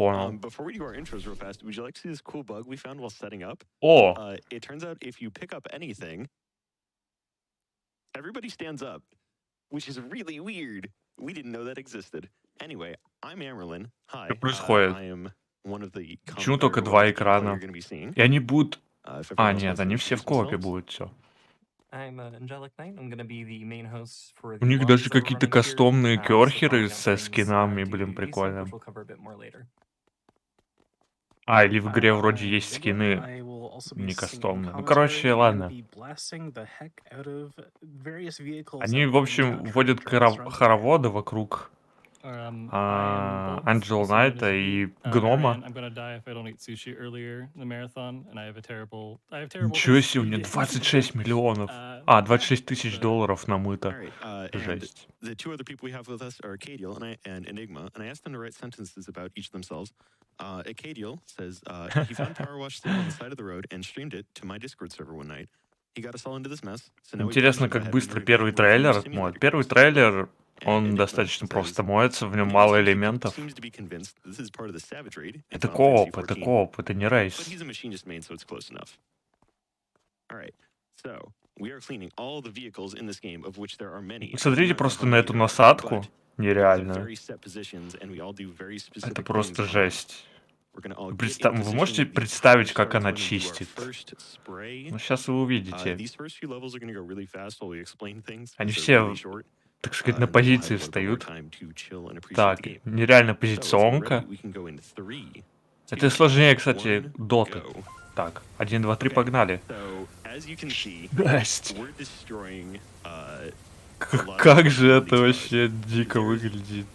понял. Before we do our intros real fast, would you like to see this cool bug we found while setting up? О! It turns out if you pick up anything, everybody stands up, which is really weird. We didn't know that existed. Anyway, I'm Amyrlinn. Hi. Что происходит? I am one of the Почему только два people you're экрана? going to be seeing. И они будут... If А, everyone else нет, wants to они все в introduce коопе themselves. будут, все. I'm AngelicKnight. I'm gonna be the main host for У the них lobbies даже that we're какие-то running here. кастомные Also керхеры calling out со things скинами, due блин, to desync, which прикольно. we'll cover a bit more later. А, или в игре вроде есть Biglaw. скины I will also be не singing кастомные. Ну, commentary короче, and ладно. be blasting the heck out of various vehicles Они, that в we общем, encounter вводят during this run today. хороводы вокруг I am both, AngelicKnight also known as и Vic, Гнома. and I'm gonna die if I don't eat sushi earlier in the marathon, and I have terrible Ничего taste себе, у меня in 26 миллионов. Uh, А, 26 тысяч so- долларов намыто. All right, and Жесть. the two other people we have with us are Acadiel and Enigma, and I asked them to write sentences about each of themselves. Acadiel says he found PowerWash sitting on the side of the road and streamed it to my Discord server one night. He got us all into this mess. So now we Интересно, plunged into как heavy быстро review первый of трейлер. simulator Вот, первый cars. трейлер, And он Enigma достаточно says, просто моется, в нем "One of мало these two people элементов. seems to be convinced this is part of the Savage Raid in Это Final Fantasy кооп, это 14, кооп, это не but рейс. he's a machinist main, so it's close enough. All right, so we are cleaning all the vehicles in this game, of which there are many. Смотрите просто на эту насадку. Нереально. Very set positions, and we all do very specific Это things просто on them. жесть. We're gonna all get Представь, in вы position, можете the представить, timer как starts она when we do our чистит? first spray. Ну, сейчас вы увидите. These first few levels are gonna go really fast while we explain things. Они because все, they're really short. так сказать, на And then we'll have позиции a little bit more встают. time to chill and appreciate Так, the game. нереально So, if we're ready, позиционка. we can go in 3, Это 2, сложнее, кстати, 1, доты. go. Так, 1, 2, 3, Okay. погнали. So, as you can see, Жесть. we're destroying Как же это вообще дико выглядит.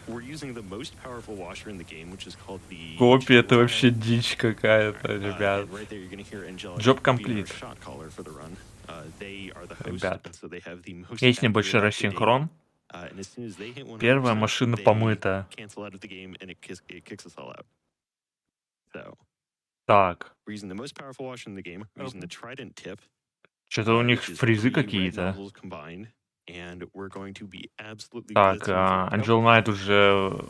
we're using the most powerful washer in the game, which is called the Копи это вообще дичь какая-то, ребят. and right there you're gonna hear Angelic Job being our complete. shot caller for the run. They are the host, Ребят. and so they have the most Есть accurate небольшой up-to-date, рассинхрон. and as soon as they hit 100%, Первая машина they помыта. cancel out of the game, and it kicks us all out. So, Так, we're using the most powerful washer in the game. We're using the Trident tip. что-то у них which is фризы 3 red какие-то. nozzles combined, and we're going to be absolutely Так, blitzing through. AngelicKnight уже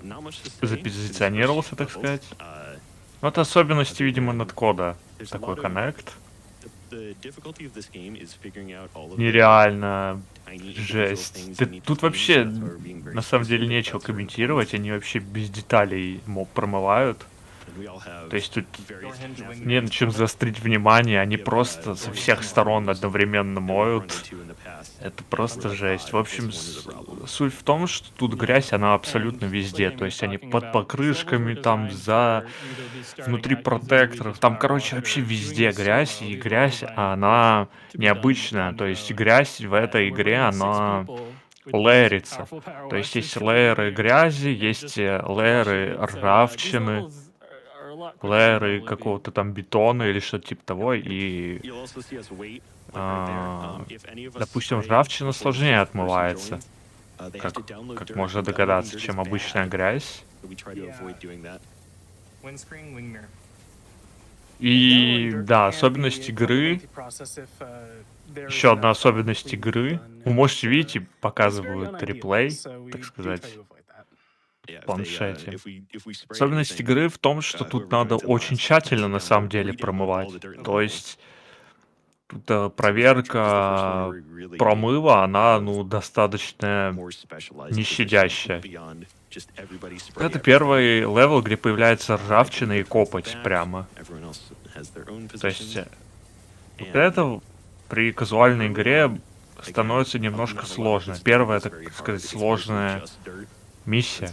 Not much to say. запозиционировался, так Levels. сказать. Ну, это особенности, видимо, надкода. There's a Такой lot of- коннект. The difficulty of this game is figuring out all of the Нереально. tiny Жесть. individual things Ты- in each тут game, вообще, so that's why we're being very на самом деле, specific нечего about certain комментировать. points. Они вообще без деталей промывают. And we all have То есть тут various Door hinge snaps wing не на чем заострить внимание. Они просто со всех сторон одновременно that we've run моют. into in the past. Это просто I'm like, жесть. В общем, this one is a problem. суть в том, что тут грязь, она абсолютно везде. То есть они под покрышками, там за... внутри протекторов. Там, короче, вообще везде грязь. И грязь, она необычная. То есть грязь в этой игре, она лейерится. То есть есть лейеры грязи, есть лейеры ржавчины, лейеры какого-то там бетона или что-то типа того. И, You'll also see us wait, like right there. If any of us допустим, spray ржавчина before сложнее the person отмывается, joins, they have to как, download как dirt, можно and догадаться, downloading dirt чем is обычная bad. грязь. So we try to avoid doing that. Windscreen, wing mirror. И да, особенность игры. Еще одна особенность игры. Вы можете видеть, показывают реплей, так сказать, Yeah, в планшете. if we spray Особенность anything, игры в том, что тут надо очень тщательно на самом деле промывать. То есть тут проверка промыва, она, ну, достаточно more specialized не positions щадящая. beyond just everybody spray Это everything. первый левел, где появляется ржавчина и копоть Back, прямо. everyone else has their own То есть positions. вот And это при казуальной игре становится немножко сложно. Первая, так сказать, сложная миссия.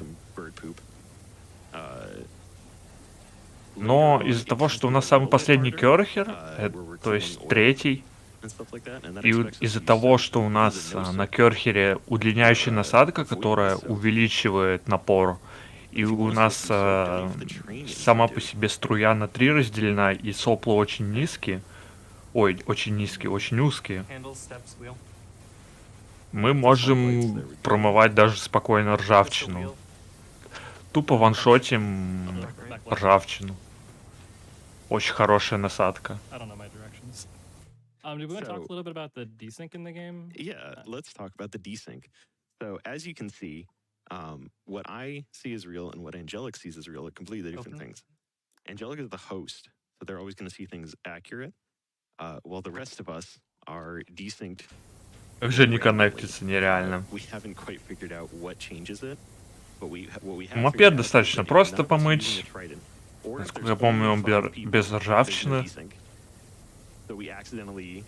Но из-за того, что у нас самый последний керхер, то есть третий, и из-за того, что у нас на керхере удлиняющая насадка, которая увеличивает напор, и у нас сама по себе струя на 3 разделена, и сопла очень низкие, очень узкие, Handles, steps, wheel. мы можем промывать даже спокойно ржавчину. Тупо ваншотим ржавчину. Очень хорошая насадка. I don't know my directions. Do we want to talk a little bit about the desync in the game? Yeah, let's talk about the desync. So as you can see, What I see as real and what Angelic sees as real are completely different Open. things. Angelic is the host, so they're always going to see things accurate, while the rest of us are desynced. Как же не randomly. коннектиться нереально. We haven't quite figured out what changes it, but what we have Мопед figured out is достаточно that if просто none of us are помыть. using a trident, or if Насколько there's я помню, only он 5 people, без there's no ржавчины. desync. So we accidentally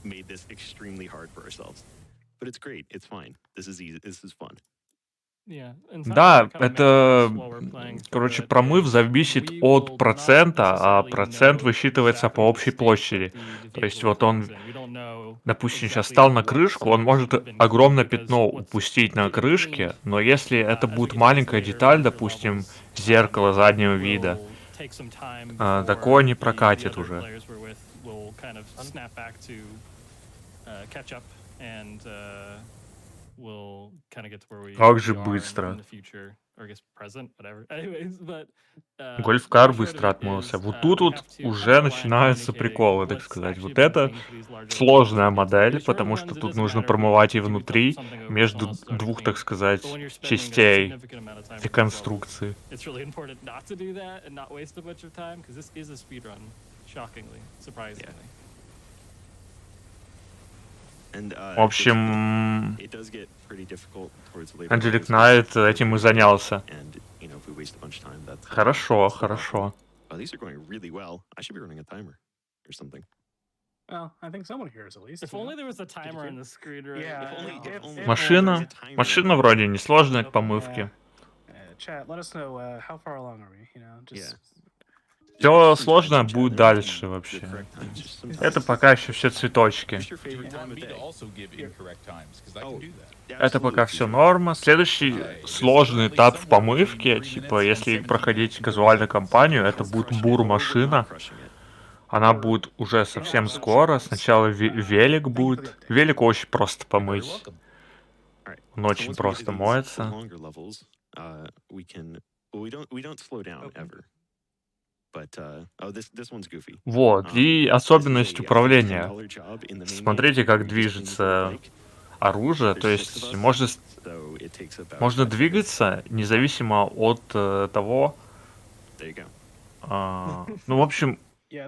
made this extremely hard for ourselves. But it's great. It's fine. This is easy. This is fun. Yeah, and Да, something that kinda это, makes us while we're playing короче, through it промыв is зависит we от will not процента, а necessarily процент know высчитывается по exactly the общей state that площади. the То есть vehicle вот is он, in. We don't know допустим, сейчас exactly встал на what крышку, он state может it's been огромное cleaned, because пятно what's упустить на getting крышке, cleaned, но если это as we будет get to this маленькая later, деталь, later допустим, levels, зеркало заднего вида, will take some time такое before не the прокатит other уже. players we're with will kind of snap back to catch up and we'll kind of get to where we Как же are быстро. in the future, or I guess present, whatever. Anyways, but Гольф-кар long and short of быстро it отмылся. is, Вот тут we вот have to уже kind of rely on начинаются communicating приколы, так what's сказать. actually Вот been это cleaned for these larger сложная levels. модель, These shorter потому что runs, it тут doesn't нужно matter. промывать и We внутри, something over, it's между almost already двух, так cleaned. сказать, But when you're spending a частей significant amount of time этой with these levels, конструкции. it's really important not to do that and not waste a bunch of time, because this is a speed run, shockingly, surprisingly. And, В общем, it does get pretty difficult towards the later AngelicKnight levels. этим и занялся. And, you know, if we waste a bunch of time, that's Хорошо, that's the problem. хорошо. These are going really well. I should be running a timer or something. Well, I think someone hears at least. If you know? only there was a timer on the screen right Yeah, now. If only Машина, there was a timer. машина вроде несложная к помывке. Chat, let us know how far along are we? You know, just Все сложное будет дальше вообще. Это пока еще все цветочки. Это пока все норма. Следующий сложный этап в помывке, типа, если проходить казуальную кампанию, это будет бур-машина. Она будет уже совсем скоро. Сначала велик будет. Велик очень просто помыть. Он очень просто моется. Вот. И особенность управления. Смотрите, как движется оружие. То есть можно двигаться независимо от того... ну, в общем,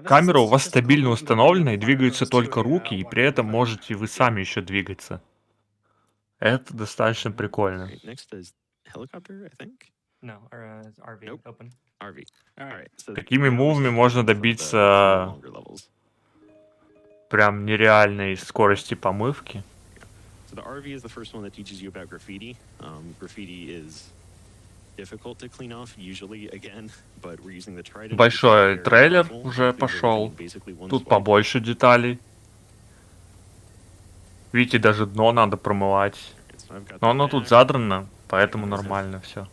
камера у вас стабильно установлена, и двигаются только руки, и при этом можете вы сами еще двигаться. Это достаточно прикольно. Такими мувами можно добиться прям нереальной скорости помывки. Большой трейлер уже пошел. Тут побольше деталей. Видите, даже дно надо промывать. Но оно тут задрано, поэтому нормально все.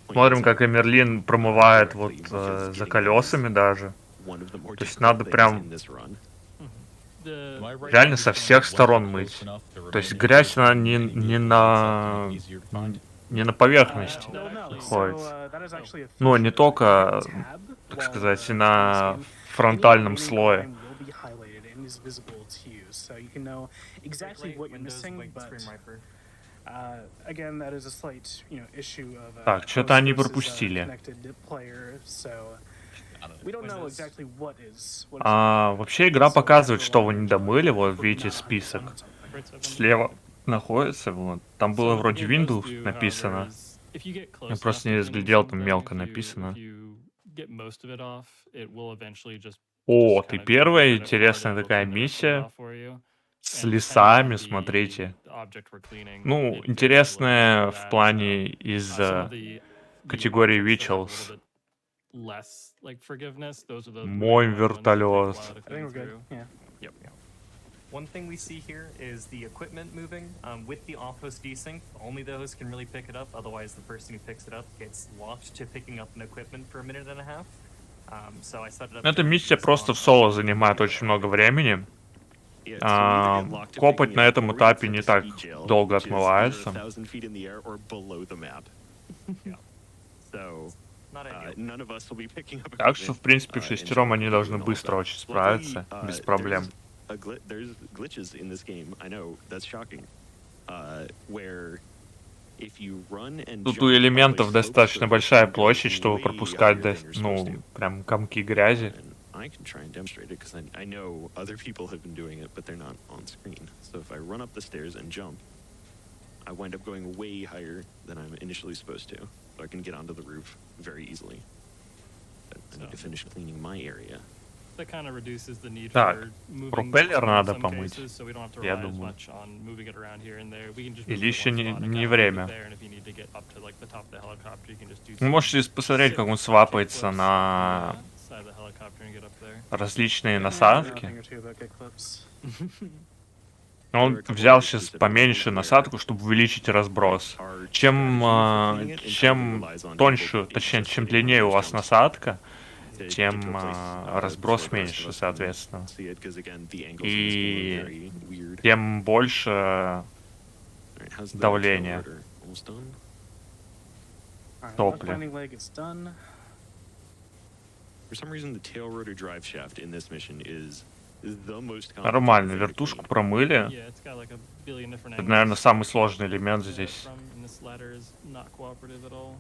Смотрим, как Амyrlinn промывает вот за колесами даже. То есть надо прям реально со всех сторон мыть. То есть грязь она не на поверхности находится. Ну, не только, так сказать, и на фронтальном слое. Так, что-то они пропустили. Вообще игра показывает, что вы не домыли. Вот видите список. Слева находится. Вот. Там было вроде Windows написано. Я просто не разглядел, там мелко написано. О, ты первая интересная такая миссия. С лесами, смотрите. Ну, интересная в плане из категории Rituals. Мой вертолет. One thing we see here is the equipment moving with the off-host desync. Only the host can really pick it up. Otherwise, the person who picks it up gets locked to picking up an equipment for a minute and a half. So I set it up. Эта миссия просто в соло занимает очень много времени. Копоть на этом этапе не так долго отмывается. Not ideal. None of us will be picking up Так что, equipment, в принципе, and шестером jump они and должны all that быстро stuff. очень Luckily, справиться, без проблем. there's glitches in this game. I know that's shocking. Where if you run and Тут jump у up a элементов slope достаточно surface, большая you go площадь, чтобы way пропускать, higher than you're supposed ну, to. прям комки грязи. And I can try and demonstrate it because I know other people have been doing it, but they're not on screen. So if I run up the stairs and jump, I wind up going way higher than I'm initially supposed to. So I can get onto the roof very easily. But I need to finish cleaning my area. That kind of reduces the need Так, for moving пропеллер in надо some помыть, cases, so we don't have to я rely as думаю. much on moving it around here and there. We can just Или move it еще one не, spot and не kind of leave it время. there, and if you need to get up to like the top of the helicopter, you can just do Вы some можете посмотреть, как он свапается kickflips на off the side of the helicopter and get up there. различные Yeah, I know a насадки. thing or two about kickflips. Он взял сейчас поменьше насадку, чтобы увеличить разброс. Чем тоньше, точнее, чем длиннее у вас насадка, тем разброс меньше, соответственно. И тем больше давление. Alright, Топливо. landing leg is done. For some reason, the tail rotor drive shaft in this mission is the most complicated Нормально, thing to вертушку clean. промыли. Yeah, it's got like a billion different Это, наверное, angles. самый сложный элемент здесь. And this ladder is not cooperative at all.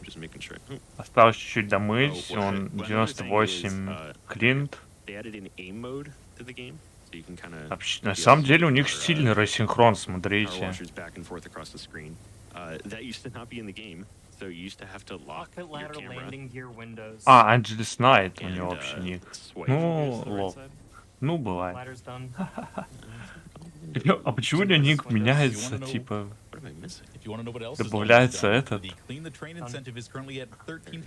I'm just making sure. Осталось чуть-чуть домыть. Oh, Он what I was saying is, 98 клинт. They added an aim mode to the game, so you can kind of. Вообще, на самом деле у них сильный рассинхрон, смотрите. PowerWashers back and forth across the screen. That used to not be in the game, so you used to have to lock Rocket your ladder camera landing gear windows. А, AngelicKnight у and него вообще ник. swipe. Ну, Here's the right лол. side. Ну, бывает. Ladder's done. А почему у него ник меняется, типа... What am I missing? If you want to know what else Добавляется is almost done, этот. the Clean the Train incentive is currently at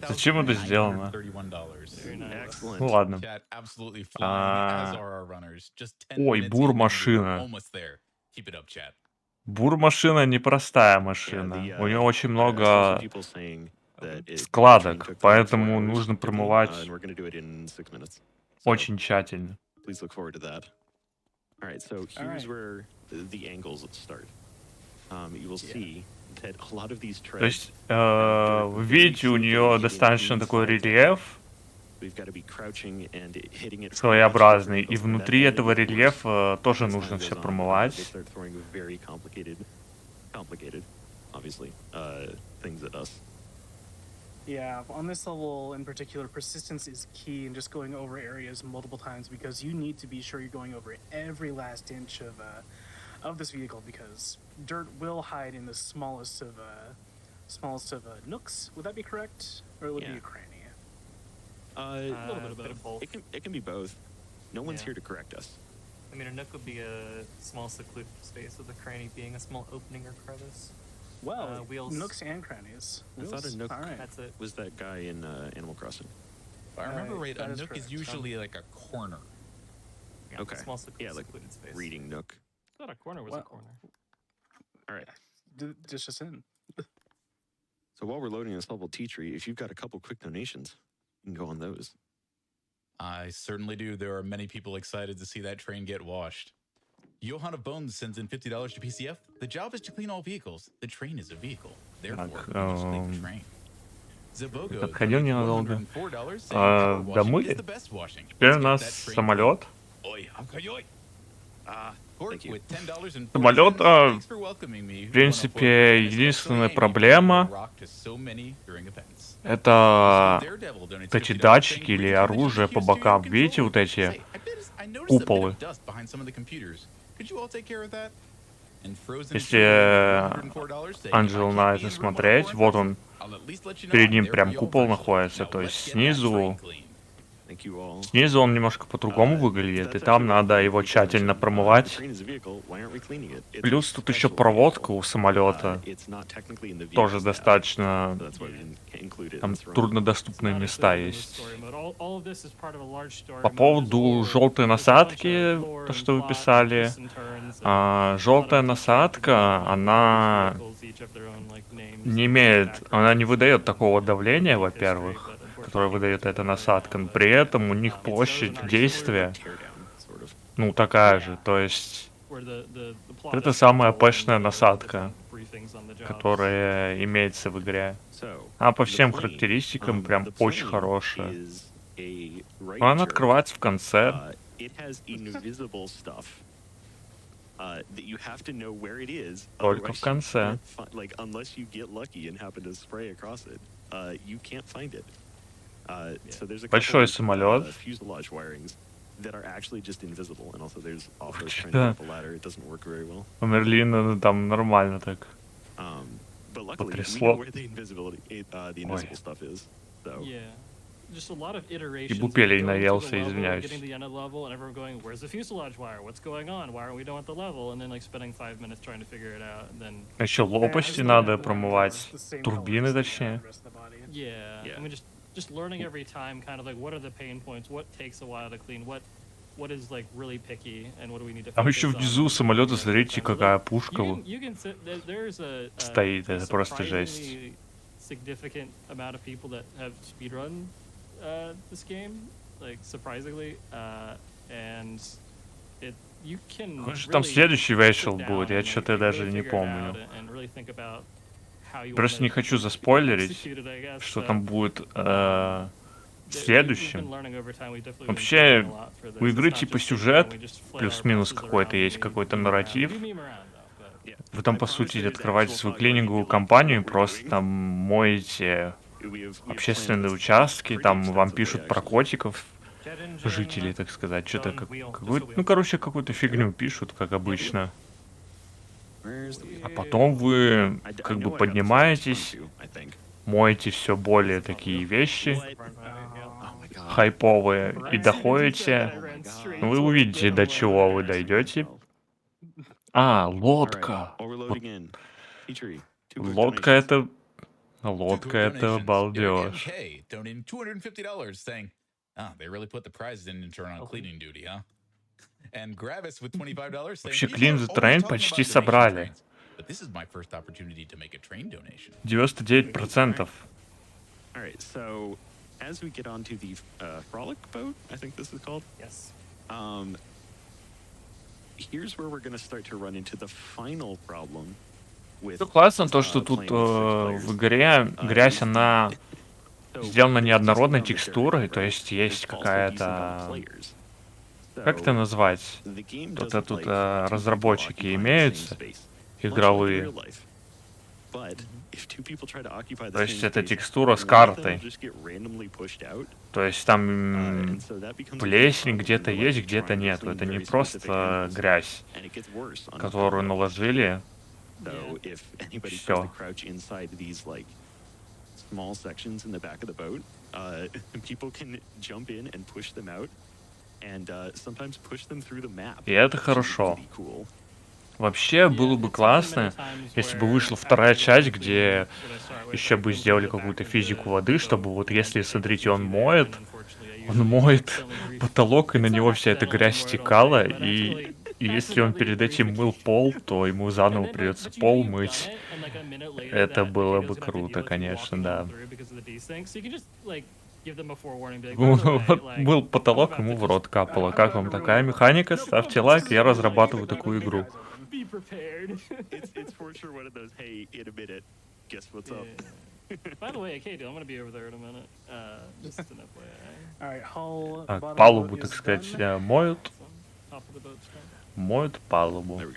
Зачем это сделано? $13,931. Very nice. Excellent. Ну ладно. Chat absolutely flying, as А, are our runners. Just 10 Ой, minutes in, and we're бур-машина. almost there. Keep it up, chat. Бур-машина непростая Yeah, машина. У него очень I saw some много people saying that the train складок, took them 4 поэтому hours нужно to clean, промывать and we're going to do it in 6 minutes. So очень тщательно. please look forward to that. All right, so here's where the angles start. You will see that a lot of these То treads. есть, вы видите, у нее достаточно такой рельеф We've got to be crouching and hitting it своеобразный, и внутри этого рельефа тоже нужно все They промывать. start throwing very complicated, obviously, things at us. Yeah, on this level in particular, persistence is key in just going over areas multiple times because you need to be sure you're going over every last inch of this vehicle because dirt will hide in the smallest of nooks. Would that be correct, or it would be Yeah. a cranny? A little bit of both. both. It can be both. No one's Yeah. here to correct us. I mean, a nook would be a small secluded space with a cranny being a small opening or crevice. Well, wheels. nooks and crannies. I thought a Wheels? nook- All right. That's it. Was that guy in Animal Crossing? If I remember right, that a is nook is correct. usually like a corner. Yeah, Okay. Small Yeah, like secluded space. Reading nook. I thought a corner was Well- a corner. All right. Just in. So while we're loading this level tea tree, if you've got a couple quick donations, you can go on those. I certainly do. There are many people excited to see that train get washed. Johan of Bones sends in $50 to PCF. The job is to clean all vehicles. The train is a vehicle. Therefore, we must clean the train. Zabogo Отходил donates ненадолго. $104, saying power washing Домыли? is the best washing. Теперь Let's у get нас that train самолет. clean. Oi, ой. Thank you. With $10 Самолет, thanks for welcoming me. в принципе, единственная проблема это вот эти датчики или оружие по бокам. Видите, вот эти куполы? Если AngelicKnight смотреть, вот он, перед ним прям купол находится, то есть снизу Thank you all. Снизу он немножко по-другому выглядит, и там надо его тщательно промывать. Плюс тут еще проводка у самолета тоже достаточно, там труднодоступные места есть. По поводу желтой насадки, то, что вы писали, желтая насадка, она не имеет, она не выдает такого давления, во-первых, которое выдает эта насадка, но при этом у них площадь действия, ну, такая же, то есть это самая пэшная насадка. things on the jobs. которая имеется в игре. So, Она по the всем plane, характеристикам прям the очень plane хорошая. is a right Но она jerk. открывается в конце. It has invisible stuff that you have to know where it is. Только в otherwise you конце. can't like, unless you get lucky and happen to spray across it, you can't find it. So there's a Большой couple самолет. fuselage wirings that are actually just invisible, and also there's also trying to Да. go up a ladder. It doesn't work very well. Амерлин там нормально так. But luckily, we Потрясло. know where the invisible stuff is. So Yeah. Just a lot of iterations. бупелей of going through the наелся, level, извиняюсь. Getting to the end of the level, and everyone going, "Where's the fuselage wire? What's going on? Why aren't we done with the level?" And then like spending 5 minutes trying to figure it out. And then Еще лопасти надо промывать. Турбины, точнее. yeah, Yeah. I mean just learning every time, kind of like what are the pain points, what takes a while to clean, what is like really picky, and what do we need to. Там еще focus on внизу and самолета, everything смотрите, like that. So, какая like, пушка you can sit, there's a стоит. Это просто жесть. surprisingly significant amount of people that have speedrun this game, like surprisingly, and you can. Там really следующий sit вейшл down будет, я and, что-то like, даже really не figure it помню. out and really think about how you Просто wanna не хочу заспойлерить, execute it, I guess. что So, там будет we've been следующем. learning over time, we've definitely been Вообще, learning a lot for this. у игры It's not типа just sitting сюжет, down, we just flail our плюс-минус mouses какой-то around, есть, we какой-то meme around. нарратив. We meme around, though, but Вы там, I по promise сути, there's открываете actual свою fog клининговую lighting, компанию, what we're просто doing. там моете we have общественные planned this участки, pretty там вам extensively, пишут про actually. котиков, Jet engine, жителей, так сказать, что-то done, wheel, just a какую-то, wheel. ну, короче, какую-то фигню пишут, как обычно. Where's the wheel? А потом вы I как know бы I got the поднимаетесь, front too, I think. моете все более такие вещи What? Front right, yeah. Oh my god. хайповые и доходите. Oh Вы увидите, до чего вы дойдете. А, лодка. Alright, overloading in. Feature. Two quick Лодка donations. это... Two Лодка quick это donations. Eric балдеж. MK donating $250, saying, they really put the prizes in and turn on cleaning duty, huh? And Gravis with $25 saying, Вообще, "People Clean are the always Train talking почти about donation собрали. trains, but this is my first opportunity to make a train donation." 99%. Alright, so as we get onto the frolic boat, I think this is called. Yes. Here's where we're going to start to run into the final problem with Что классно, то, что тут playing with six в players. игре грязь, она So, сделана there's неоднородной this thing on the текстурой, narrative, то right? есть There's есть also decent amount of какая-то... players. Как это So, назвать? the game Вот doesn't это тут like two people разработчики occupying the same имеются, space, much like in игровые. real life. But if two people try to occupy the То есть same это space, текстура с one of them картой. will just get randomly pushed out. То есть там And so that becomes a big плесень problem где-то when we're, есть, like, где-то trying to нет. clean Это не very specific просто angles. грязь, And it gets worse on которую boats. наложили. So if anybody tries Всё. to crouch inside these like small sections in the back of the boat, people can jump in and push them out, and sometimes push them through the map. И это which is хорошо. really cool. Вообще было бы классно, если бы вышла вторая часть, где еще бы сделали какую-то физику воды, чтобы вот если, смотрите, он моет потолок, и на него вся эта грязь стекала, и если он перед этим мыл пол, то ему заново придется пол мыть. Это было бы круто, конечно, да. Вот мыл потолок, ему в рот капало. Как вам такая механика? Ставьте лайк, я разрабатываю такую игру. Be prepared. It's for sure one of those, hey, in a minute, guess what's up. By the way, Acadiel, I'm gonna be over there in a minute. Just an FYI. Alright, hull. Так, bottom палубу, boat так is сказать, done. моют. Top of the boat's done. Моют палубу. There we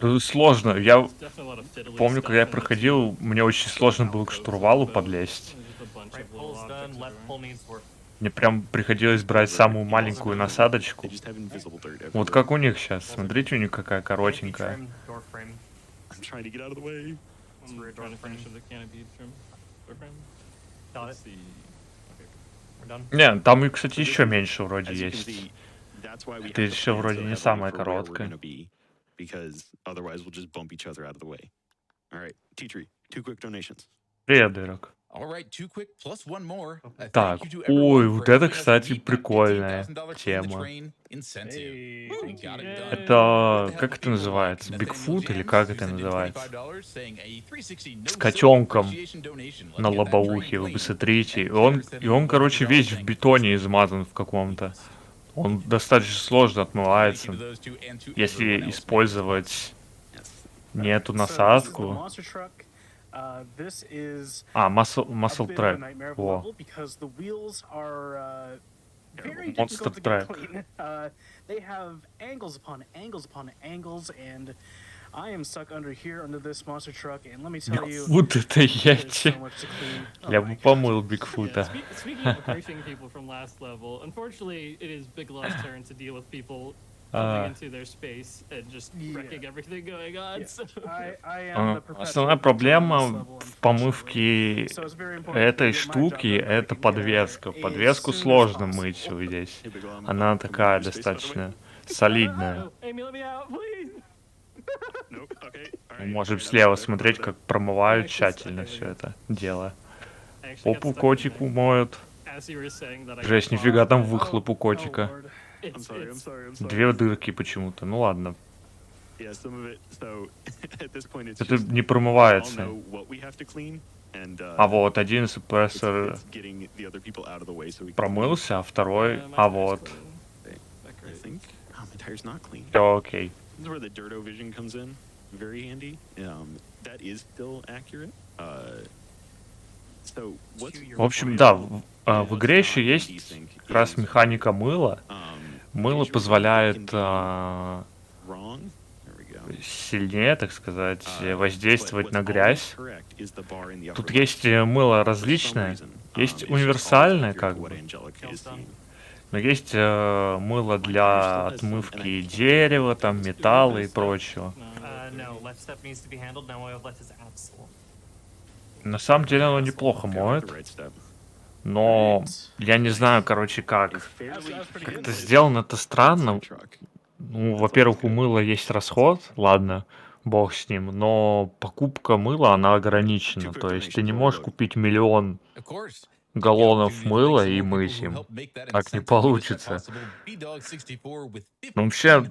go. Сложно. Я There's definitely a lot of fiddly помню, stuff когда я in this проходил, мне очень сложно было к штурвалу подлезть. There's just a bunch Right of little pull's done, objects left everywhere. pull needs work. Мне прям приходилось брать самую маленькую насадочку. They just have invisible dirt everywhere. Вот как у них сейчас. Смотрите, у них какая Canopy коротенькая. trim, door frame. I'm trying to get out of the way. I'm rear trying to door finish frame. with the canopy trim. Door frame. Got Let's it. see. We're done. Не, там и, кстати, еще меньше вроде As you can есть. see, that's why we Это have to еще plan вроде so не heavily самая for where we're короткая. gonna be, because otherwise we'll just bump each other out of the way. All right, T-Tree, 2 quick donations. Привет, Ирок. All right, 2 quick plus 1 more. Так, Thank you to ой, everyone вот for это, helping us кстати, meet that прикольная $15,000 clean the тема. train incentive. Hey, We thank got you. it done. Это, Good to как have это people называется? like Бигфут Nathaniel или Jams, как who это sent in называется? $25, saying a 360 no С silk котенком appreciation donation. Let's на get that лобовухе, train вы clean. посмотрите. And Claire sent И in он, короче, $100 весь в saying, бетоне измазан в каком-то. Он достаточно сложно Thank you отмывается, to those two and to если everyone else making this использовать Yes. не эту So this is the насадку. monster truck. This is А, a muscle bit of a track. nightmare of a Во, level because the wheels are very monster difficult to get track. clean. They have angles upon angles upon angles, and I am stuck under here under this monster truck. And let me tell you, Бигфут это there's so яйти. much to clean. Oh Я my бы god. помыл Yeah, Бигфута. speaking of crushing people from last level, unfortunately, it is Biglaw's turn to deal with people coming into their space and just wrecking Yeah. everything going on. Yeah. So. I am the perpetual Основная victim on this проблема level, в unfortunately. помывке So it's very important for этой me to get my job штуки done right это and get out of подвеска. there as Подвеску soon as сложно мыть possible. вот здесь. Hey, Biglaw, Она I'm такая your space, by the way. достаточно солидная. Oh, Amy, let me out, please. Nope. Okay. All Мы right. можем all right, слева I'm смотреть, there. как промывают Actually, тщательно okay, все we это дело. I actually got Попу stuck in котику there моют. as you were saying that I got Жесть, caught, нифига там but выхлоп у котика. Oh, Lord. I'm it's- sorry. I'm it's- sorry. I'm sorry. Две дырки почему-то. Ну ладно. Yeah, some of it. So at this point, it's Это just не we all промывается. know what we have to clean, and А вот один it's супрессор getting the other people out of the way so we can промылся, а второй... my А tire's вот. clean. clean. That I great. think. Oh, my tire's not clean. Все окей. This is where the Dirto Vision comes in. Very handy. That is still accurate. So what's В общем, да, в игре еще есть как раз механика мыла. Мыло позволяет wrong. There we go. сильнее, так сказать, воздействовать But на what's грязь. always correct is the bar in the upper Тут left. есть мыло For some различное. reason, Есть it's just универсальное, always как accurate to бы. what Angelic is seeing. Но есть мыло для отмывки дерева, там, металла и прочего. No, left step needs to be handled. Now I have left his absol. На самом деле оно неплохо Okay, I like моет, the right step. но я не знаю, короче, It's как. fairly That's pretty Как-то good. сделано это странно. truck. Ну, во-первых, у мыла есть расход, ладно, бог с ним, но покупка мыла, она ограничена. То есть ты не можешь купить миллион Of course. галлонов мыла и мыть им. Так не получится. Ну, вообще,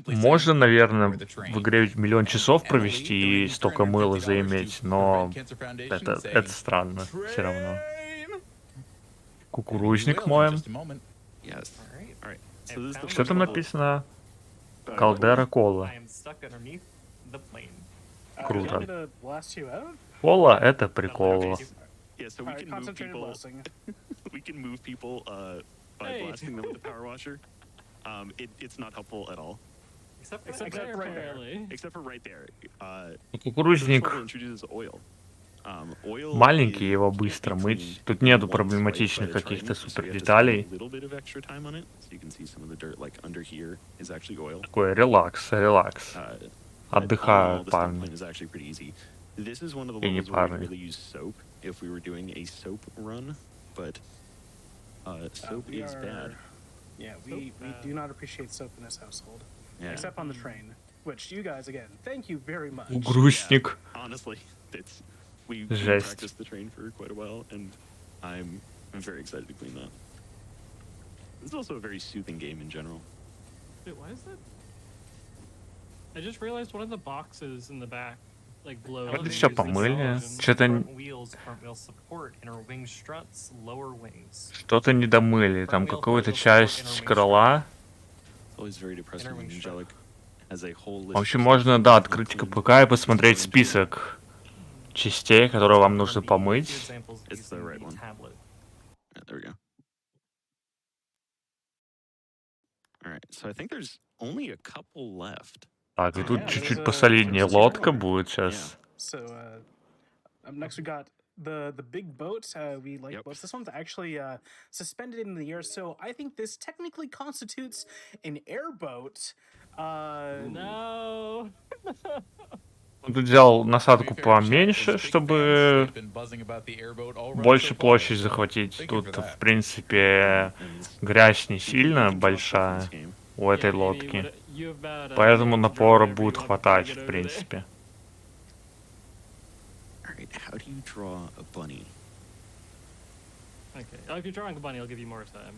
можно, наверное, в игре миллион часов провести и столько мыла заиметь, но это странно все равно. Кукурузник моем. Yes. All right. All right. So this is the Что first там level. написано? Uh, Калдера кола. I am stuck underneath the plane. Do Круто. you want me to blast you out? Кола — это прикол. Yeah, so we Alright, can move concentrated people. blasting. We can move people by Hey. blasting them with the PowerWasher. It's not helpful at all, Except for Except that right there. Apparently. except for right there. This Кукурузник level introduces oil. Oil маленький, is- его can't be быстро мыть. cleaned Тут in нету one проблематичных swipe by the каких-то Trident, so супер you have to spend деталей. a little bit of extra time on it, so you can see some of the dirt, like under here, is actually oil. Такой релакс, релакс. But all in Отдыхаю, all, the step парни. point is actually pretty easy. This is one of the И не levels where we парни. really use soap if we were doing a soap run, but soap We is are- bad. Yeah, we do not appreciate soap in this household, Yeah. except on the train. Which you guys, again, thank you very much. Грустник. Honestly, we Жесть. practiced the train for quite a while, and I'm very excited to clean that. It's also a very soothing game in general. Wait, why is that? I just realized one of the boxes in the back, like glows. Вроде and всё uses помыли. oxygen. Чё-то front wheel support, inner wing struts, lower wings. что-то не домыли. Там какую-то часть крыла. It's always very depressing when Angelic has a whole list. В общем, of можно, stuff да, you открыть clean. КПК и посмотреть список частей, которые вам нужно One of the помыть. few examples It's the using right one. tablet. Yeah, there we go. All right, so I think there's only a couple left. Так, и тут Yeah, чуть-чуть there's a- посолиднее there's a лодка journal. будет сейчас. So next we got the big boat. We like Yep. boats. This one's actually suspended in the air, so I think this technically constitutes an airboat. No. Тут взял насадку поменьше, чтобы больше площадь захватить. Тут, в принципе, грязь не сильно большая у этой Yeah, Amy, лодки. what- you about, Поэтому draw напора whatever you будет want to хватать, do в today. принципе. All right, how do you draw a bunny? Okay. If you're drawing a bunny, I'll give you more time.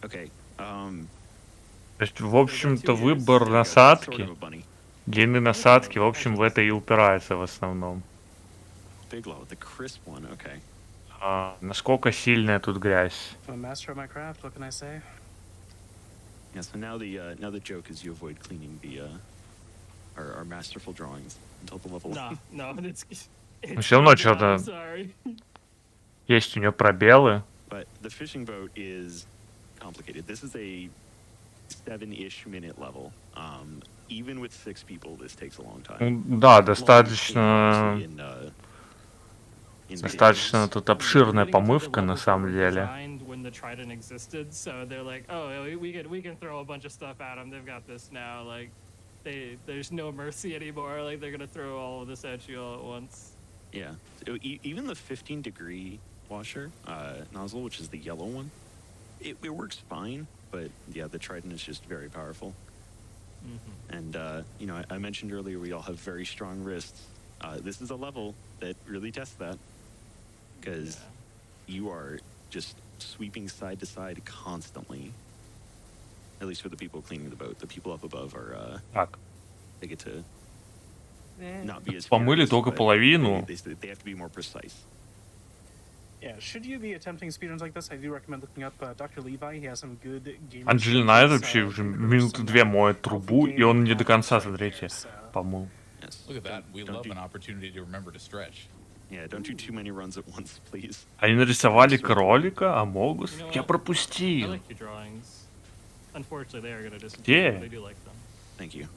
Okay, То есть, в общем-то, выбор there you go, насадки, sort of a bunny. длины насадки, в общем, в это и упирается в основном. Biglaw, the crisp one. Okay. Насколько сильная тут грязь? I'm a master of my craft. What can I say? Yeah, so now the joke is you avoid cleaning the our masterful drawings until the level. Nah, no, it's Всё равно good now, чё-то- I'm sorry. Есть у нее пробелы. But the fishing boat is complicated. This is a 7-ish minute level. Even with 6 people, this takes a long time. Ну, да, Long, достаточно, obviously, in достаточно patience. тут обширная Getting to the помывка на levels that самом were деле. designed when the Trident existed, so they're like, oh, we can throw a bunch of stuff at them. They've got this now. Like, there's no mercy anymore. Like, they're gonna throw all of this at you all at once. Yeah. So even the 15-degree washer nozzle, which is the yellow one, it works fine. But yeah, the Trident is just very powerful. And you know, I mentioned earlier we all have very strong wrists. This is a level that really tests that, because you are just sweeping side to side constantly. At least for the people cleaning the boat. The people up above are Так, they get to not be as помыли furious, только but половину. they have to be more precise. Yeah, should you be attempting speedruns like this, I do recommend looking up Dr. Levi. He has some good game. AngelicKnight вообще уже минуты 2 моет трубу, и он не до конца, смотрите, помыл. Yes. Look at that. We Don't love do- an opportunity to remember to stretch. Yeah, don't do too many runs at once, please. Они нарисовали кролика, Амогус. You know Я what? I пропустил. like your drawings. Unfortunately, they are gonna disappear, Yeah. but I do like them. Thank you.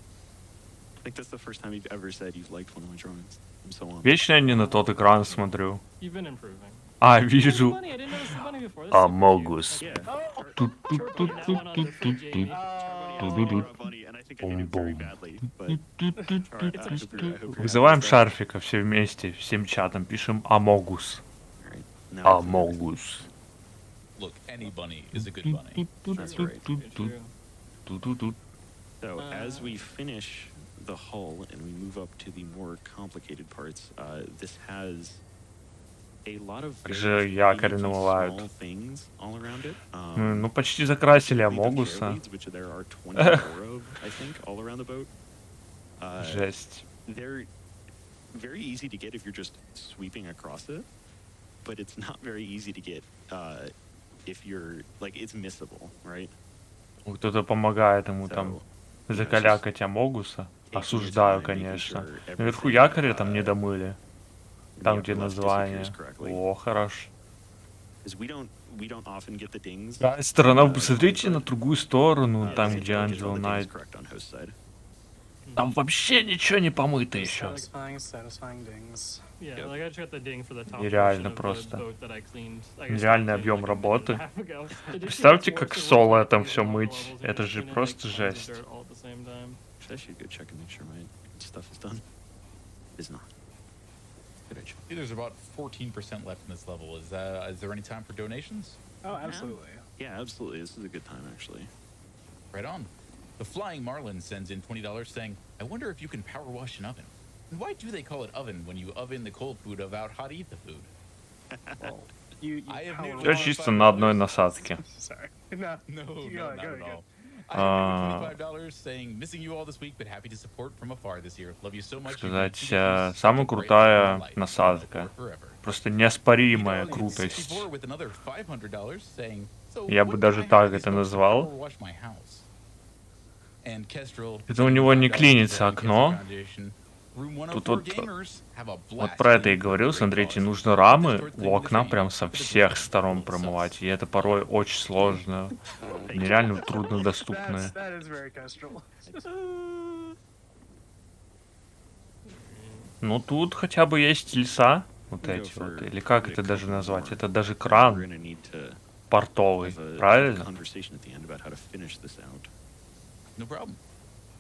I think that's the first time you've ever said you've liked one of my drawings. I'm so honored. Вечно я не на тот экран смотрю. You've been improving. А, Oh, the вижу. bunny! I didn't notice the bunny before. That's super cute. Амогус. Yeah. Turtle now went on the food, Jamie. Buddy, and I think I did it very badly, but Вызываем шарфика все вместе, всем чатом, пишем Амогус. Alright, now I clean it. Амогус. Look, any bunny is a good bunny. That's right. True. So as we finish the hull and we move up to the more complicated parts, this has a lot of Также very якорь finicky намывают. small things all around it. Ну, почти закрасили particularly the Амогуса. care leads, which there are 24 of, I think, all around the boat. Жесть. They're very easy to get if you're just sweeping across it, but it's not very easy to get if you're like it's missable, right? Кто-то помогает ему So, там you know, закалякать Амогуса. taking your Осуждаю, time, making конечно. sure Наверху everything, якоря там не домыли. in the Там, upper где left название. disappears correctly. О, хорош. 'Cause we don't often get the dings. Да, сторона, on посмотрите the на boat. другую сторону, там, It's где all the AngelicKnight. dings correct on host side. Там вообще ничего не помыто еще. Satisfying dings. Yeah, Yep. like I checked the ding for the top Нереально portion of просто. the boat that I cleaned, I guess, Нереальный like, объем like a работы. minute and a half ago. It just Представьте, gets как worse and соло worse там as you все go up the мыть. levels, and Это you're же cleaning, like, просто tons of жесть. dirt all at the same time. Actually, I should go check and make sure my stuff is done. Is not. Good idea. See, there's about 14% left in this level. Is there any time for donations? Oh, absolutely. Yeah, absolutely. This is a good time, actually. Right on. The Flying Marlin sends in $20 saying, I wonder if you can power wash an oven. And why do they call it oven when you oven the cold food of out hot eat the food? Well, you I have power never- Все wash- чисто на одной насадке. Sorry. No. No, Go no, on, not go at on, all. I have $25 saying, missing you all this week, but happy to support from afar this year. Love you so much. You've been Сказать, super peace, самая such a great крутая life. Love насадка. you forever. Просто неоспоримая $3 крутость. 64 with another $500 saying, so Я when бы can даже I have так these это folks назвал. power wash my house? And Kestrel, Это у него не $75 клинится from окно. Foundation. Room Тут 104 вот- gamers have a Вот blast про это и cleaning for a говорил, great смотрите, cause. нужно рамы Let's start у cleaning окна this прям rain. со Look at the всех good сторон stuff. промывать, и это порой очень сложно, нереально труднодоступно. That is very Kestrel. Ну тут хотя бы есть леса, вот Go эти вот, for или как maybe это a даже couple назвать, more. это даже We're кран gonna need to портовый, have a правильно? conversation at the end about how to finish this out. No problem.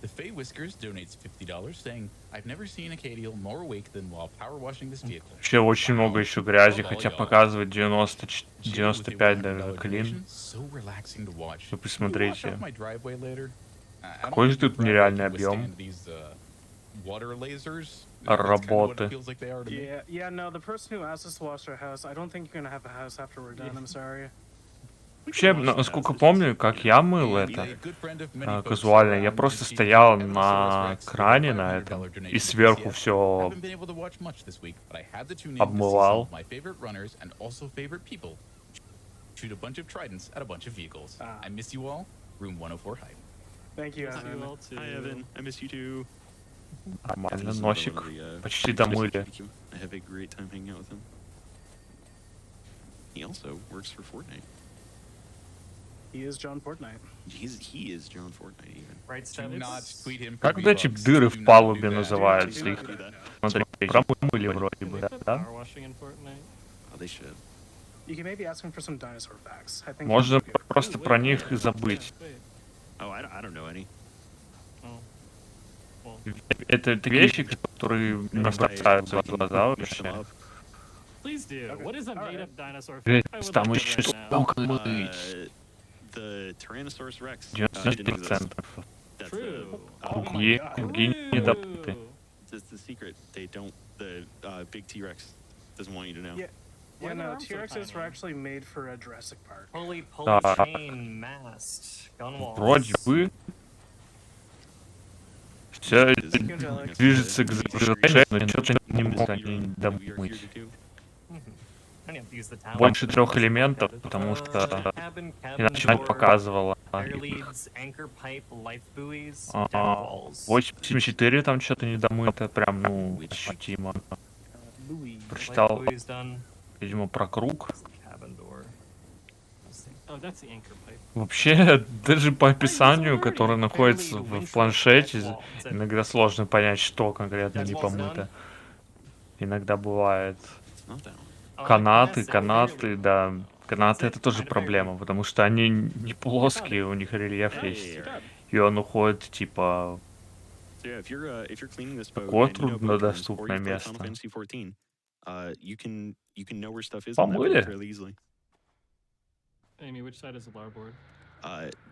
The Fey Whiskers donates $50 saying, I've never seen Acadiel more awake than while power washing this vehicle. Вообще очень много еще грязи, хотя показывает 90, 95 даже клин. So relaxing to watch. Вы посмотрите. Can you wash off my driveway later? I don't Какой же think your тут driveway нереальный can объем withstand these, water lasers. That's kinda what it работы. feels like they are to me. Yeah, no, the person who asked us to wash their house, I don't think you're gonna have a house after we're done, I'm sorry. Вообще, насколько помню, как я мыл He's это a good friend of many folks казуально, я around просто NGC, стоял and like Saurus на Rex, they кране require на a этом $100 и donation to сверху PCF. все Haven't been able to watch much this week, but I had to tune in to see some обмывал. of my favorite runners and also favorite people shoot a bunch of tridents at a bunch of vehicles. I miss you all. Room 104 hype. Thank you, Miss Evan. you all too. Hi, Evan. I miss you too. Нормально, Evan's another носик one of the, почти best домыли. thank you. I have a great time hanging out with him. He also works for Fortnite. He is John Fortnite. He is John Fortnite even. Right, Do not Stebbins? tweet him for Как вот эти V-Bucks. дыры Do в not палубе do that. называются? Do Их, not do that. смотри, промыли What? вроде Can бы, they put да? power washing in Fortnite? Oh, they should. You can maybe ask him for some dinosaur facts. I think Можно he'd be good. просто Ooh, про wait, них и wait, забыть. wait. Oh, I don't know any. Oh. Well, Это вещи, которые не бросаются в глаза Look them вообще. up. please do. Okay. What is a All right. made-up dinosaur? Блядь, I would там like to еще know right now. столько мыть. The Tyrannosaurus Rex. 99%. That's True. Oh my Круги, God. круги не добыты. That's the secret. They don't. The big T-Rex doesn't want you to know. Yeah. Why Yeah, are their no, arms so T-Rexes were tiny? actually made for a Jurassic Park. Pulley Так. chain, mast, gun walls. Вроде бы все Angelic. движется к завершению, но что-то не могут они домыть. I have to use the tower. Больше 3 элементов, потому что Cabin, иначе door, показывала air их. leads, anchor pipe, life buoys, deck walls. 84 там что-то не домыто, прям, ну, ощутимо. Louis. Life Прочитал, buoys done. видимо, про круг. Cabin door. Let's see. Oh, that's the anchor pipe. Вообще, даже по описанию, которое находится в планшете, иногда сложно понять, что конкретно не помыто. Иногда бывает. It's not that one. Oh, Канаты, classic. канаты, да. Канаты это тоже проблема, потому что они не плоские, у них рельеф есть. И он уходит, типа, So yeah, if you're cleaning this boat, такое and you know boat terms, or труднодоступное you play место. Final Fantasy 14, you can know where stuff is on that Помыли? boat fairly easily. Amy, which side is the larboard?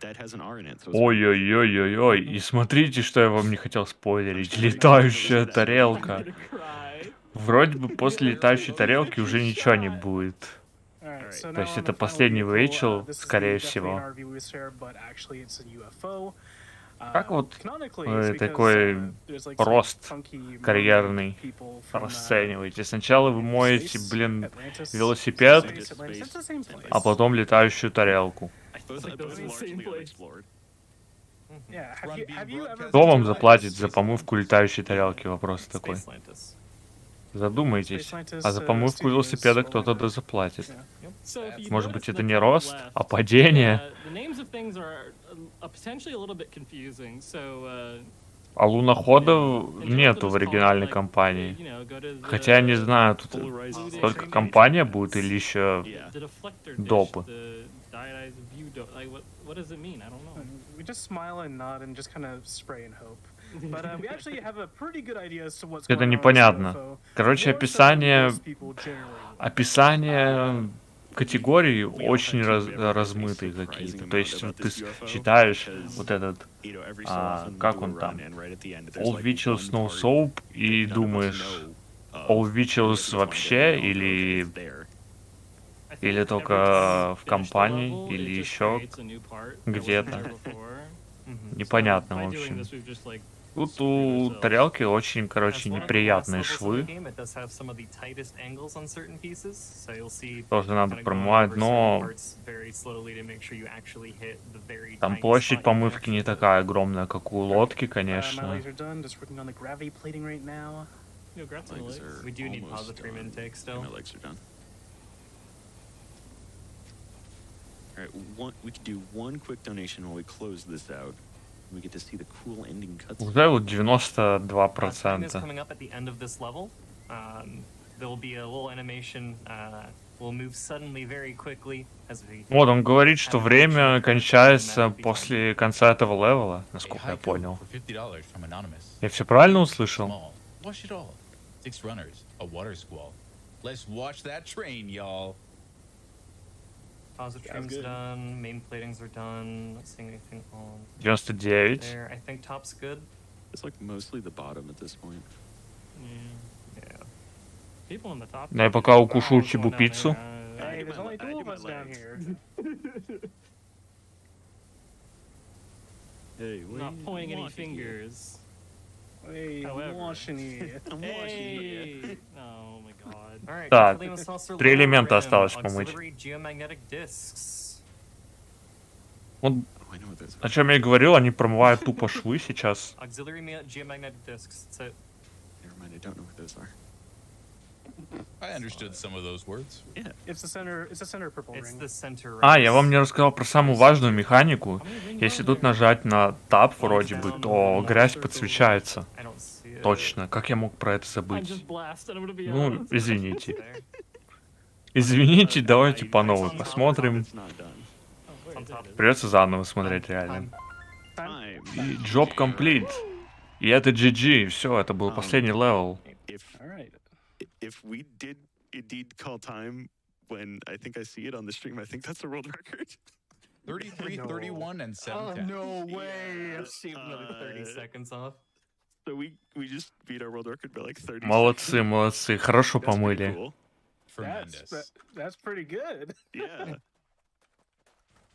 That has an R in it. So it's Ой-ой-ой-ой-ой. И смотрите, что я вам не хотел спойлерить. Летающая тарелка. I'm gonna cry. Вроде бы после летающей тарелки уже ничего не будет. Alright, so То есть now on это the final последний vehicle, Рейчел, this is скорее definitely всего. an RV we share, but actually it's a UFO. Как вот Canonically, it's because, такой there's like some рост funky карьерный mermaid people from, расцениваете? Сначала вы моете, Space, блин, Atlantis, велосипед, Space, Atlantis, it's the same place. а потом летающую тарелку. those like those those are the largely same place. unexplored. Yeah, have you ever Кто вам visualized заплатит за помывку летающей тарелки? Вопрос такой. Space Atlantis. Задумайтесь. Space Atlantis, А за помывку Studios, велосипеда well, кто-то да заплатит. Yeah. So if you Может notice быть, in это the не top рост, left, а падение. the names of things are potentially a little bit confusing. So А луноходов in general, нету в they're just оригинальной called, like, компании. you know, go to the- Хотя я не знаю, тут Polarized только light. компания будет или еще Yeah. the deflector Допы. dish, the diodized view like what does it mean? I don't know. We just smile and nod and just kind of spray and hope. But we actually have a pretty good idea as to what's Это going on in this непонятно. UFO. Короче, More so than описание most people generally want. описание категорий очень размытые какие-то. То есть вот ты читаешь вот этот You know, every so often we как do a он run, там, and right at the end, there's All like Witches one Snow part Soap, и that none of us думаешь, know of. All We have Witches to go find it, вообще and we don't know или it's there. I think Или every только time you в finish the компании, level, или it just еще creates a new part that где-то. wasn't there before. Непонятно, By в doing общем. this, we've just, like, Тут screwed у ourselves. тарелки очень, короче, As one of the last неприятные levels of the швы. game, it does have some of the tightest angles on certain pieces, so you'll see Тоже надо kinda going промывать, over но certain parts very slowly to make sure you actually hit the very там tiny площадь spot you помывки не actually hit. такая огромная, как у лодки, My конечно. legs are done. Just working on the gravity plating right now. Yo, grats on the Legs legs. are We do need almost positron done. intake still. My legs are done. All right, we could do one quick donation while we close this out. We get to see the cool ending cutscene. Уже вот Time is 92%. coming up at the end of this level. There will be a little animation. We'll move suddenly very quickly as we. Вот он говорит, что время кончается после конца этого левела, насколько я понял. For $50 from Anonymous. Я все правильно услышал? Small. Wash it all. 6 runners. A water squall. Let's watch that train, y'all. Positron's good. done. Main platings are done. Not seeing anything on 99. there. I think top's good. It's like mostly the bottom at this point. Yeah. Yeah. People on the top. Да, я пока Oh, укушу what's going down чебупиццу. there? Hey, there's only two of us down here. Hey, I'm not pointing any fingers. Hey, I'm However. washing it. I'm washing you. Hey! Oh my god. All right. Так, Amyrlinn was also 3 элемента low осталось rim помыть. auxiliary geomagnetic discs. Вот Oh, I know what those о are. чем я и говорил, они промывают тупо швы сейчас. Auxiliary geomagnetic discs. So Never mind, I don't know what those are. I understood some of those words. Yeah. It's a center purple it's ring. the center. А, rings. я вам не рассказал про самую важную механику. Если тут нажать на Tab вроде бы, то грязь подсвечается. I don't see it. Точно. Как я мог про это I'm забыть? just blasted, I'm gonna be Ну, honest. извините. There. Извините, давайте по новой посмотрим. It's not done. Oh, wait, there it is. Придется заново смотреть реально. Time. И job complete. И это GG. Все, это был последний левел. If All right. if we did indeed call time when I think I see it on the stream, I think that's a world record. 33, 31, and 710. no way. Shaved another 30 seconds off. So we just beat our world record by like 30 Молодцы, seconds. молодцы. Хорошо That's pretty помыли. cool. Tremendous. That's pretty good. Yeah.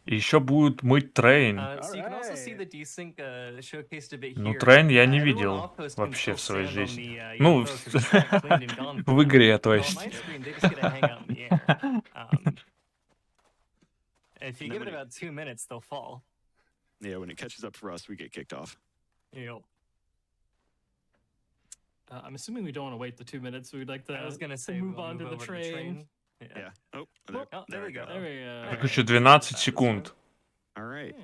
И еще будут мыть трейн. So you can also see Alright. the desync showcased a bit Ну, here. трейн я не Everyone видел off-host can вообще still в своей stand on жизни. the, Ну, UFO 'cause it's not cleaned and gone for в them. игре, то But on есть. my screen, they just get to hang out in the air. If you And give then it about 2 minutes, they'll fall. Yeah, when it catches up for us, we get kicked off. Yep. I'm assuming we don't want to wait the 2 minutes. We'd like to I was gonna say move we'll on to move the over train. Yeah. Yeah. Oh, Oh, there we go. There we go. Так еще 12 секунд. All right.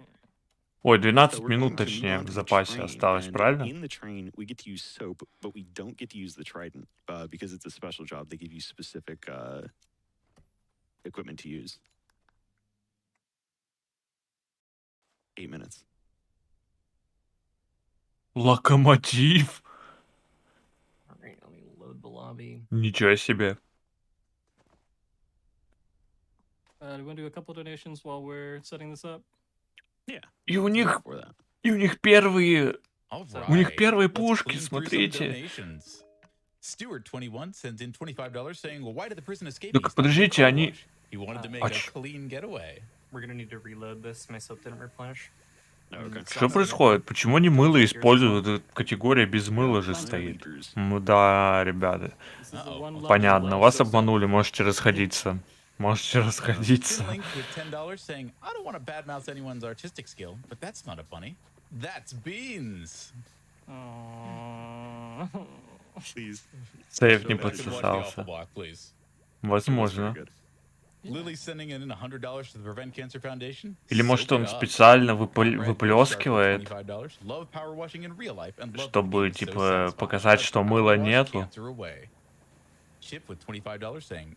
Ой, So 12 we're минут, going to move точнее, on в to the запасе train, осталось, and правильно? In the train, we get to use soap, but we don't get to use the trident because it's a special job. They give you specific equipment to use. 8 minutes. Локомотив! All right, let me load the lobby. Ничего себе. Do we want to do a couple donations while we're setting this up? Yeah. И у них, For that. и у них первые... All У них right, первые let's пушки, clean through some смотрите. donations. Stewart21 sends in $25 saying, well, why did the prison escape? Так подождите, они... He wanted to make А a чё? clean getaway. We're gonna need to reload this. My soap didn't replenish. Oh, okay. Что происходит? Почему они мыло используют? Эта категория без мыла же стоит. Ну да, ребята. This is the Uh-oh. one level Понятно, left. вас обманули, можете расходиться. Можете расходиться. Link with $10 saying, I don't want to badmouth anyone's artistic skill, but that's not a funny. That's beans. Aw. Please. Сейф не Watch the Watch the awful подсосался. block, please. Возможно. Good. Lily sending in $100 to the Prevent Cancer Foundation. Или может Soak он it up. специально Red выплескивает, Shark with $25. Love power washing in real life and love чтобы, being so типа, satisfying. показать, что мыла Power wash нету. cancer away. Chip with $25 saying,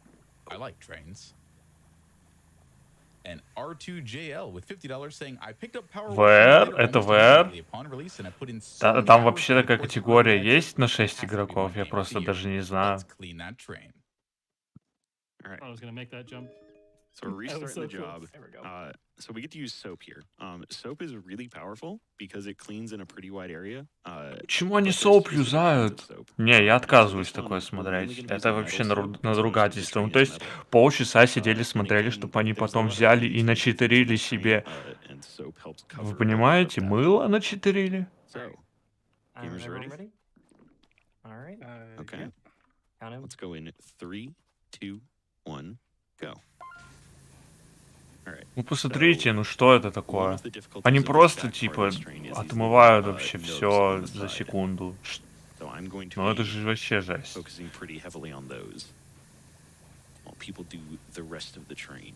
I like trains. And R2JL with $50 saying, I picked up power VR? wash Это almost VR? immediately upon release, and I put in so many Там hours вообще over the такая course of категория early access, есть на it 6 has to be игроков? my Я game of просто the year. даже не знаю. Let's clean that train. All right. I was gonna make that jump. So we're That was restarting the so cool. job. There we go. So we get to use soap here. Soap is really powerful because it cleans in a pretty wide area. Почему они but there's соуп specific kinds юзают? of soap. Не, я And so отказываюсь this такое one, we're смотреть. mainly gonna be Это using вообще metal soap, so most of the надругательство. Ну, train то is есть metal. полчаса сидели, And смотрели, it чтобы can- они there's a потом lot of взяли cleaning и to it начитерили with себе. and soap helps cover Вы a little bit of понимаете? that. Мыло начитерили. So, gamers Everyone ready? All right. Okay. Yeah. Count him. Let's go in 3, 2, 1, go. All right. Ну, посмотрите, ну что это One такое? of the difficulties Они of this просто, back part типа, of this train is these отмывают little, вообще nubs все on the за side. секунду. So I'm going to Ну, это be же вообще жесть. focusing pretty heavily on those while people do the rest of the train.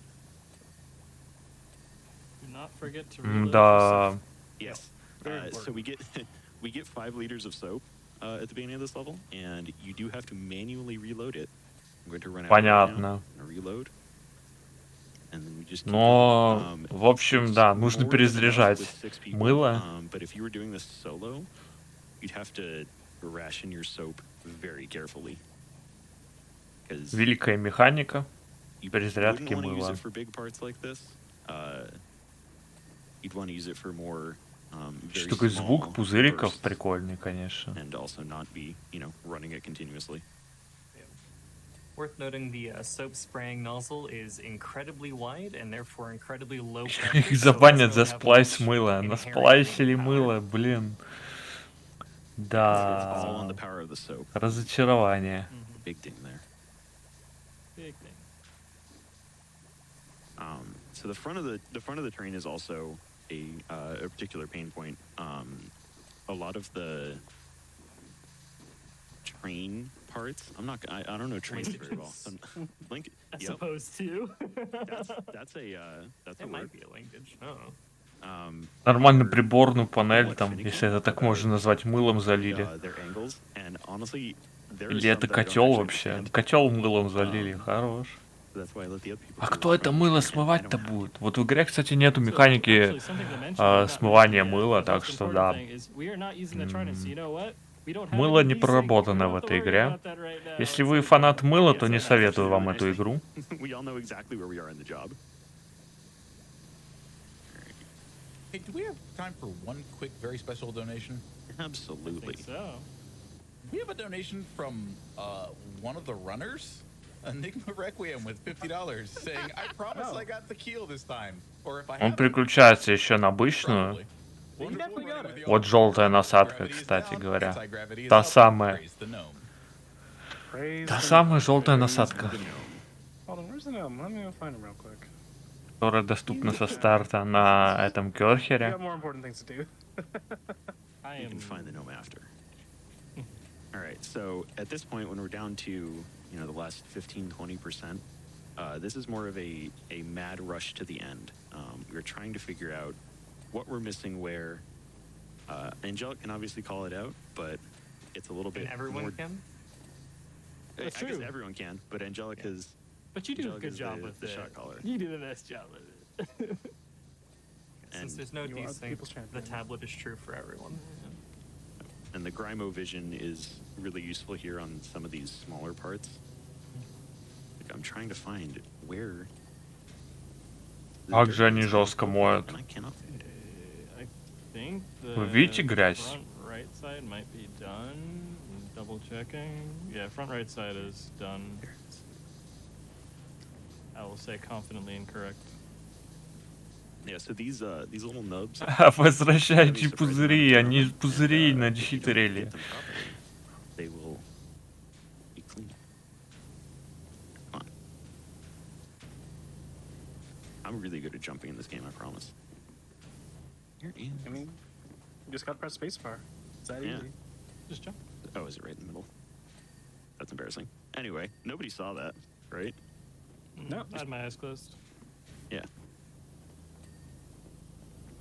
Do not forget to reload Да. Yes. Very So we get we get 5 liters of soap at the beginning of this level, and you do have to manually reload it. I'm going to run out right now. Понятно. And reload. And then we just keep Но, going. в общем, It's да, нужно more than enough перезаряжать with 6 people, мыло. But if you were doing this solo, you'd have to ration your soap very carefully. 'Cause Великая механика you перезарядки wouldn't want to use мыла. it for big parts like this. You'd want to use it for more very Что такой звук small пузыриков bursts прикольный, конечно. and also not be, running it continuously. Worth noting, the soap spraying nozzle is incredibly wide and therefore incredibly low pressure. Их so it забанят doesn't за really have сплайс much мыла. inherent Насплайсили power. мыло, блин. It's all on the Да. power of the soap. Разочарование. Big thing there. Big thing. So the front of the train is also a particular pain point. A lot of the train parts. I don't know trains very well. Link. As Yep. opposed to. That's a It word. might be a linkage. I don't know. Нормально are приборную панель somewhat там, finicky если это так about, можно назвать, мылом залили. their angles, and honestly, there is Или some это that I don't котел actually вообще? understand. Котел мылом залили, хорош. That's why I let the other people А do кто it. это мыло And I смывать-то don't have to. будет? Вот в игре, кстати, нету So, механики actually, something to mention, we've not смывания mentioned yet, мыла, the так most что important да. thing is we are not using the Trident, so you know what? We don't have Мыло any не desync. We проработано don't в have to этой worry игре. about that right now. Если It's вы like, фанат мыла, yes, то не nice. советую вам Really эту nice игру. We all know exactly where we are in the job. Hey, do we have time for one quick, very special donation? I Absolutely. think so. We have a donation from one of the runners, Enigma Requiem, with $50, saying, "I promise I got the keel this time." Or if I Он haven't, переключается еще на обычную. probably. You Wonderful definitely got running with it. the Вот all- желтая насадка, Gravity is кстати down, говоря. anti-gravity is Та up. самая. Praise the gnome. Praise Та the самая gnome. желтая Praise насадка, the gnome. Hold on, where's the gnome? Let me go find him real quick. которая доступна со старта на этом We керхере. got more important things to do. I You am. can find the gnome after. All right. So at this point, when we're down to the last 15-20%, this is more of a mad rush to the end. We're trying to figure out what we're missing where. Angelic can obviously call it out, but it's a little bit And everyone more. can. That's I guess true. everyone can, but Angelic is. But you do a Angelic good is job the- with the it. shot caller. You do the best job with it. Since And- there's no You are the desync, people's the champion. tablet is true for everyone. And the Grimo vision is really useful here on some of these smaller parts. Like I'm trying to find where. the Как dirt же они is. жестко моют. And I cannot. I think the Вы видите грязь? front right side might be done. Double checking. Yeah, front right side is done. I will say confidently incorrect. Yeah, so these little nubs. Возвращайте Gonna be surprised пузыри, amount of они them, пузыри and, if you don't начитерили. get them properly, they will be clean. Come on. I'm really good at jumping in this game, I promise. Here is. I mean, you just gotta press spacebar. It's that Yeah. easy. Just jump. Oh, is it right in the middle? That's embarrassing. Anyway, nobody saw that, right? No. I had my eyes closed. Yeah.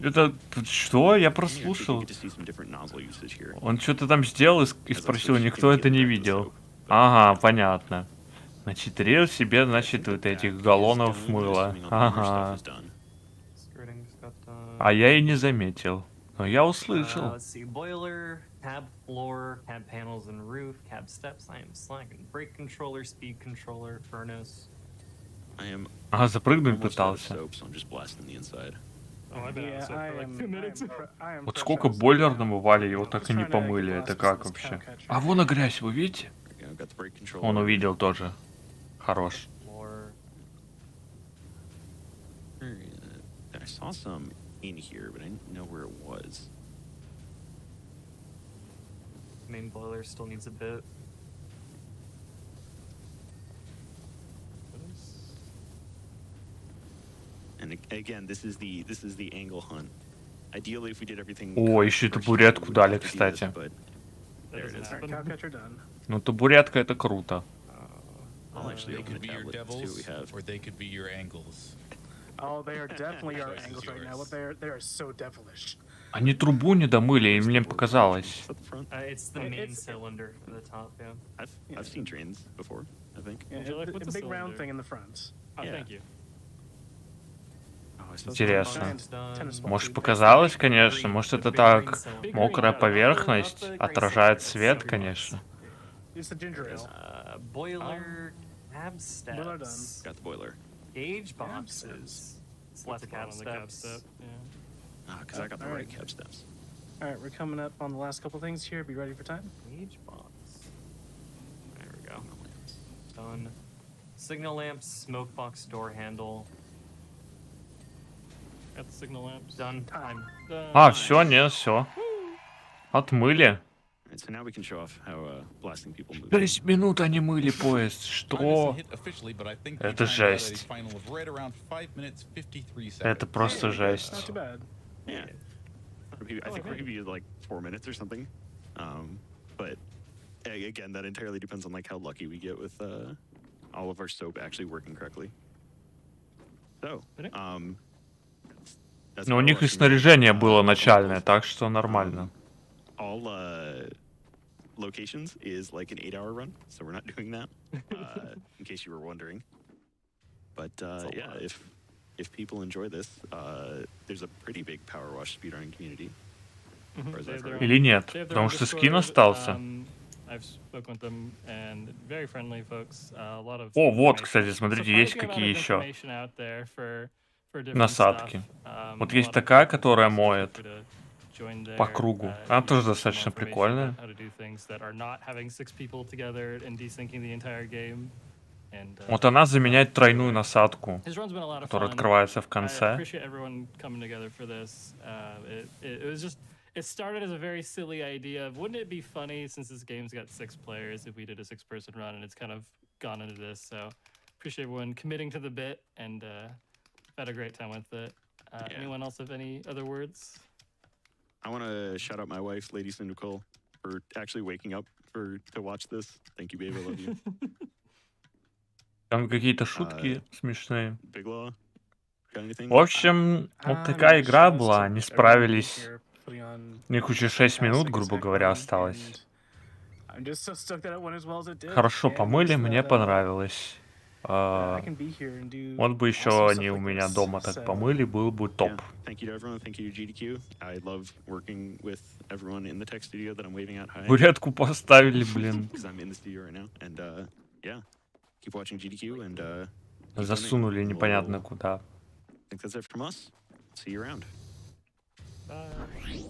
Это что? Я And you actually прослушал. get to see some different nozzle usage here. Он что-то там сделал и As I спросил, switch, никто you это get не back to the видел. soap, but Ага, понятно. Начитерил себе, значит, the вот back этих is галлонов done, мыла. assuming all the other stuff Ага. is done. Skirting just got done. А я и не заметил. Но я услышал. Let's see. Boiler, cab floor, cab panels and roof, cab steps. I am slacking. Brake controller, speed controller, furnace. I am А, запрыгнуть almost out of пытался. soap, so I'm just blasting the inside. Oh, I've been out Yeah, of soap I for like am. 2 minutes. I am Вот fresh сколько out of soap бойлер now. намывали, его так Just и не trying to get помыли. the Это last как piece of this вообще? cow catcher. А вон и грязь, вы видите? There we go, got the brake controller. Он увидел тоже. Хорош. Floor. I saw some in here, but I didn't know where it was. Main boiler still needs a bit. And again, this is the angle hunt. Ideally, if we did everything. О, correct еще и first табуретку time, we дали, wouldn't have to do this, кстати. but That there it doesn't is. Alright, happen. cow catcher done. Ну, табуретка это круто. I'll actually They open could the be your tablet, see what we devils, have. or they could be your angles. Oh, they are definitely our Choice is angles right now. yours. They are so devilish. Они трубу не домыли, и мне показалось. Is that the front? It's the It- main it's- cylinder at the top, yeah. I've seen trains before, I think. Yeah, Angelic, a what's big a round cylinder? thing in the front. Oh, Yeah. thank you. Oh, I saw Интересно. And tennis ball. Может, показалось, конечно. Может, это так Big мокрая green, поверхность Up the отражает green свет, cylinder. конечно. It's the ginger ale. Boiler, cab Boiler done. steps, Got the boiler. gauge Cab boxes. It's less What's the cab bottom of the cab steps. step? Yeah. Ah, because I got the Alright. right cab steps. All right, we're coming up on the last couple things here. Be ready for time. Gauge box. There we go. Done. Signal lamps, smoke box, door handle. Got the signal lamps. Done. Time. А, все, нет, все. Отмыли. Alright, so now we can show off how blasting people moves. 6 минут они мыли поезд. Time isn't Что? hit officially, but I think Это we timed out at a жесть. final of right around 5 minutes 53 seconds. Это просто Hey, жесть. Not too bad. Yeah. I think maybe like 4 minutes or something. But again, that entirely depends on like how lucky we get with all of our soap actually working correctly. So, that's Но у how них и Washington, снаряжение было uh, начальное, так что нормально. all locations is like an 8-hour run, so we're not doing that. In case you were wondering. But yeah, if people enjoy this, there's a pretty big PowerWash speedrunning community. As far as I've heard. Или нет? They have their Потому own что скин Discord. остался. I've spoken with them and very friendly folks. A lot of О, вот, information. кстати, смотрите, есть Surprising amount какие of еще information out there for different насадки. stuff. Вот A есть lot of такая, people которая feel моет free to join there, по кругу. you Она can тоже get some достаточно more information прикольная. about how to do things that are not having 6 people together and desyncing the entire game. And, Вот она заменяет тройную насадку, His run's been a lot of которая fun. открывается в I конце. appreciate everyone coming together for this. It was just, it started as a very silly idea of wouldn't it be funny since this game's got 6 players if we did a 6-person run, and it's kind of gone into this. So appreciate everyone committing to the bit, and had a great time with it. Yeah. Anyone else have any other words? I want to shout out my wife, Lady Nicole, for actually waking up to watch this. Thank you, babe. I love you. Там какие-то шутки смешные. Biglaw, got anything? В общем, вот такая игра была, они справились. У них еще 6 минут, грубо говоря, осталось. Хорошо помыли, мне понравилось. Вот бы еще они у меня дома так помыли, был бы топ. Thank you to everyone. Thank you to GDQ. I love working with everyone in the tech studio that I'm waving out high. Бурятку поставили, блин. Because I'm in the studio right now. And yeah, keep watching GDQ and Засунули непонятно куда. I think that's it from us. See you around. Bye.